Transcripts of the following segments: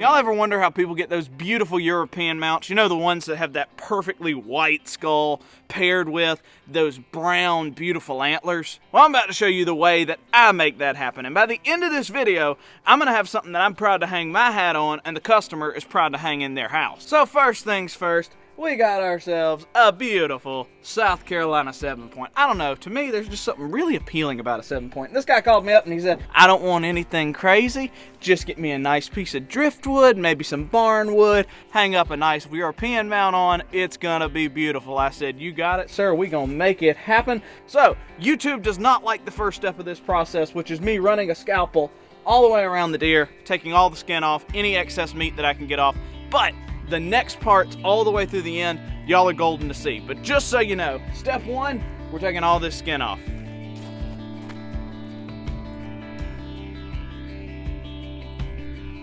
Y'all ever wonder how people get those beautiful European mounts? You know, the ones that have that perfectly white skull paired with those brown, beautiful antlers? Well, I'm about to show you the way that I make that happen. And by the end of this video, I'm gonna have something that I'm proud to hang my hat on and the customer is proud to hang in their house. So first things first, we got ourselves a beautiful South Carolina 7-point. I don't know, to me, there's just something really appealing about a 7-point. This guy called me up and he said, I don't want anything crazy, just get me a nice piece of driftwood, maybe some barnwood, hang up a nice European mount on, it's gonna be beautiful. I said, you got it, sir, we gonna make it happen. So, YouTube does not like the first step of this process, which is me running a scalpel all the way around the deer, taking all the skin off, any excess meat that I can get off, but the next parts all the way through the end, y'all are golden to see. But just so you know, step one, we're taking all this skin off.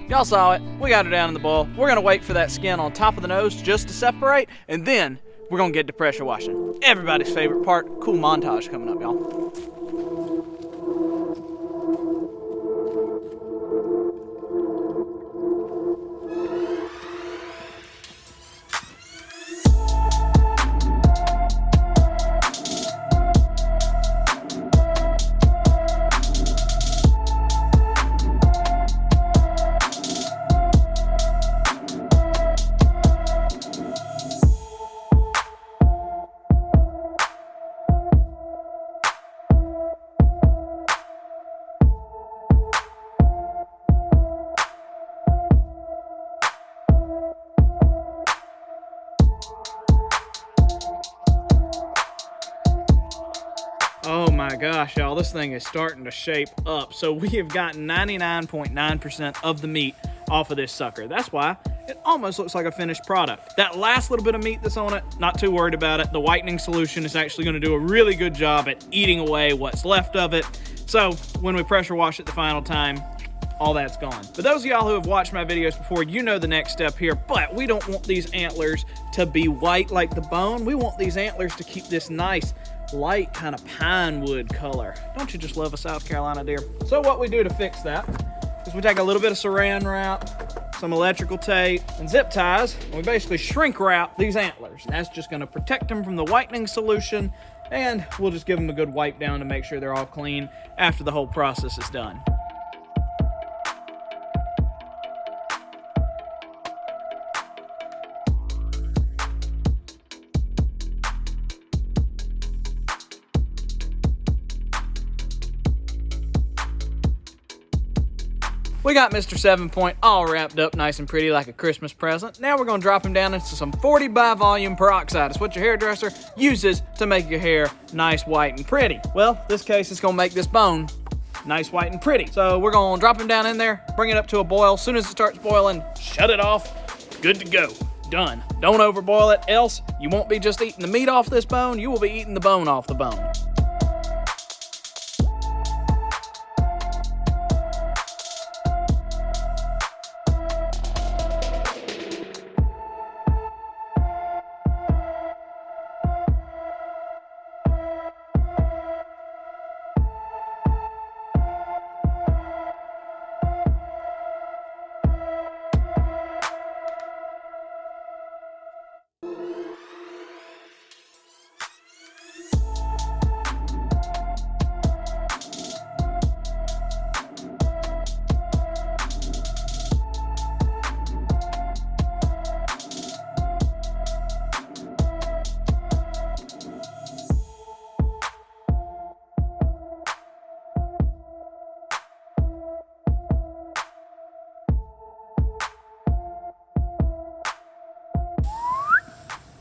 Y'all saw it, we got her down in the bowl. We're gonna wait for that skin on top of the nose just to separate, and then we're gonna get to pressure washing. Everybody's favorite part, cool montage coming up, y'all. Oh my gosh, y'all, this thing is starting to shape up. So we have gotten 99.9% of the meat off of this sucker. That's why it almost looks like a finished product. That last little bit of meat that's on it, not too worried about it. The whitening solution is actually gonna do a really good job at eating away what's left of it. So when we pressure wash it the final time, all that's gone. For those of y'all who have watched my videos before, you know the next step here, but we don't want these antlers to be white like the bone. We want these antlers to keep this nice, light kind of pine wood color. Don't you just love a South Carolina deer? So what we do to fix that is we take a little bit of saran wrap, some electrical tape, and zip ties, and we basically shrink wrap these antlers. And that's just gonna protect them from the whitening solution, and we'll just give them a good wipe down to make sure they're all clean after the whole process is done. We got Mr. 7-point all wrapped up nice and pretty like a Christmas present. Now we're gonna drop him down into some 40 by volume peroxide. It's what your hairdresser uses to make your hair nice, white, and pretty. Well, this case is gonna make this bone nice, white, and pretty. So we're gonna drop him down in there, bring it up to a boil. As soon as it starts boiling, shut it off. Good to go. Done. Don't overboil it, else you won't be just eating the meat off this bone, you will be eating the bone off the bone.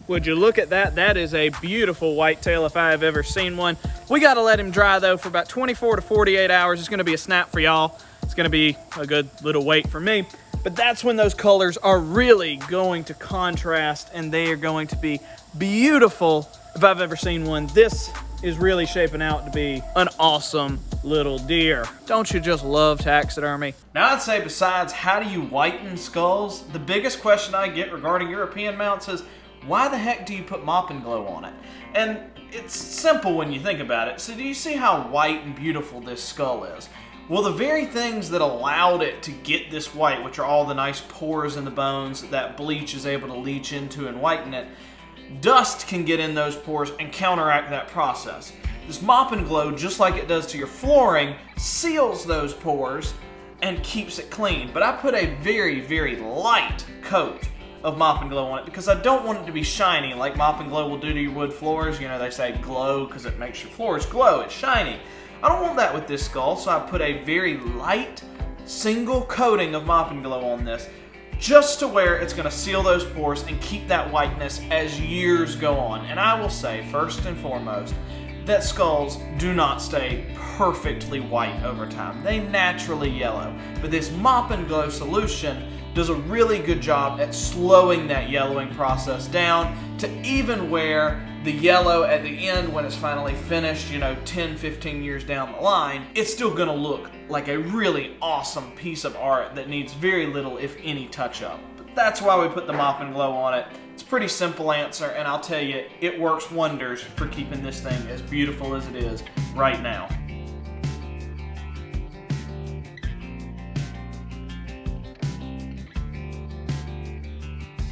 Would you look at that? That is a beautiful whitetail if I have ever seen one. We gotta let him dry though for about 24 to 48 hours. It's gonna be a snap for y'all. It's gonna be a good little wait for me. But that's when those colors are really going to contrast and they are going to be beautiful if I've ever seen one. This is really shaping out to be an awesome little deer. Don't you just love taxidermy? Now I'd say besides how do you whiten skulls, the biggest question I get regarding European mounts is, why the heck do you put mop and glow on it? And it's simple when you think about it. So do you see how white and beautiful this skull is? Well, the very things that allowed it to get this white, which are all the nice pores in the bones that bleach is able to leach into and whiten it, dust can get in those pores and counteract that process. This Mop and Glow, just like it does to your flooring, seals those pores and keeps it clean. But I put a very, very light coat of Mop and Glow on it because I don't want it to be shiny like Mop and Glow will do to your wood floors. You know, they say glow because it makes your floors glow, it's shiny. I don't want that with this skull, so I put a very light single coating of Mop and Glow on this, just to where it's going to seal those pores and keep that whiteness as years go on. And I will say, first and foremost, that skulls do not stay perfectly white over time. They naturally yellow. But this Mop and Glow solution does a really good job at slowing that yellowing process down to even where the yellow at the end, when it's finally finished, you know, 10, 15 years down the line, it's still gonna look like a really awesome piece of art that needs very little, if any, touch-up. But that's why we put the Mop and Glow on it. It's a pretty simple answer, and I'll tell you, it works wonders for keeping this thing as beautiful as it is right now.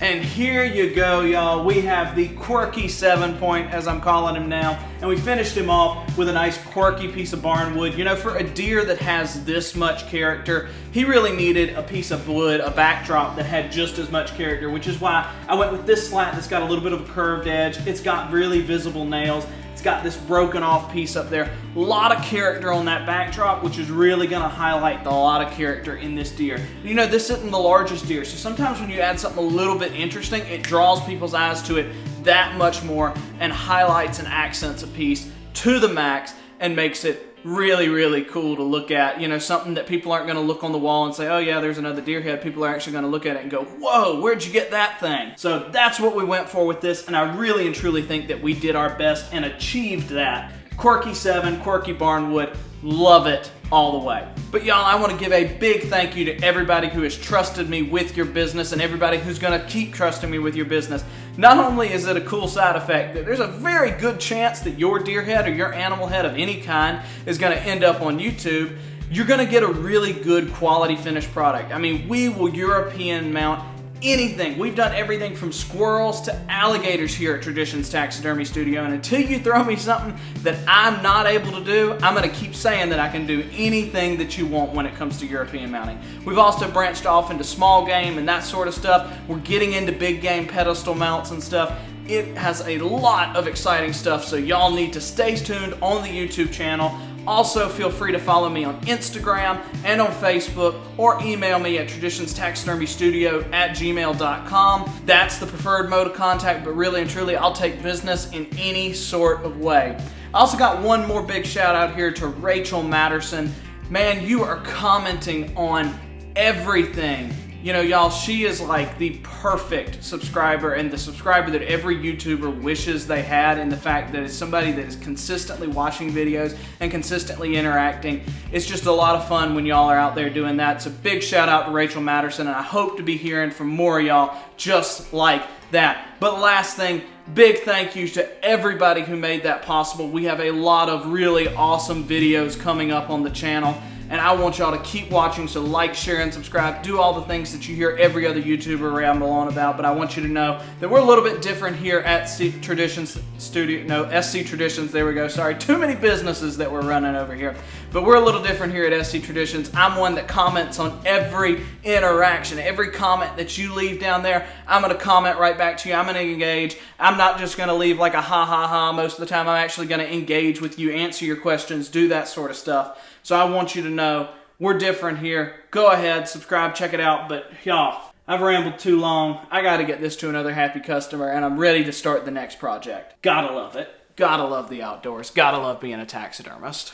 And here you go, y'all. We have the quirky 7-point, as I'm calling him now, and we finished him off with a nice quirky piece of barnwood. You know, for a deer that has this much character, he really needed a piece of wood, a backdrop that had just as much character, which is why I went with this slat that's got a little bit of a curved edge. It's got really visible nails. It's got this broken off piece up there. A lot of character on that backdrop, which is really gonna highlight a lot of character in this deer. You know, this isn't the largest deer, so sometimes when you add something a little bit interesting, it draws people's eyes to it that much more and highlights and accents a piece to the max and makes it really, really cool to look at. You know, something that people aren't gonna look on the wall and say, oh yeah, there's another deer head. People are actually gonna look at it and go, whoa, where'd you get that thing? So that's what we went for with this, and I really and truly think that we did our best and achieved that. Quirky 7, quirky barnwood, love it all the way. But y'all, I want to give a big thank you to everybody who has trusted me with your business and everybody who's going to keep trusting me with your business. Not only is it a cool side effect, that there's a very good chance that your deer head or your animal head of any kind is going to end up on YouTube. You're going to get a really good quality finished product. I mean, we will European mount anything. We've done everything from squirrels to alligators here at Traditions Taxidermy Studio, and until you throw me something that I'm not able to do, I'm going to keep saying that I can do anything that you want when it comes to European mounting. We've also branched off into small game and that sort of stuff. We're getting into big game pedestal mounts and stuff. It has a lot of exciting stuff, so y'all need to stay tuned on the YouTube channel. Also, feel free to follow me on Instagram and on Facebook, or email me at traditionstaxidermystudio@gmail.com. That's the preferred mode of contact, but really and truly, I'll take business in any sort of way. I also got one more big shout out here to Rachel Matterson. Man, you are commenting on everything. You know, y'all, she is like the perfect subscriber and the subscriber that every YouTuber wishes they had, in the fact that it's somebody that is consistently watching videos and consistently interacting. It's just a lot of fun when y'all are out there doing that. So big shout out to Rachel Matterson, and I hope to be hearing from more of y'all just like that. But last thing, big thank you to everybody who made that possible. We have a lot of really awesome videos coming up on the channel, and I want y'all to keep watching, so like, share, and subscribe. Do all the things that you hear every other YouTuber ramble on about, but I want you to know that we're a little bit different here at SC Traditions, there we go, sorry, too many businesses that we're running over here. But we're a little different here at SC Traditions. I'm one that comments on every interaction, every comment that you leave down there, I'm gonna comment right back to you, I'm gonna engage. I'm not just gonna leave like a ha ha ha most of the time, I'm actually gonna engage with you, answer your questions, do that sort of stuff. So I want you to know we're different here. Go ahead, subscribe, check it out. But y'all, I've rambled too long. I got to get this to another happy customer, and I'm ready to start the next project. Gotta love it. Gotta love the outdoors. Gotta love being a taxidermist.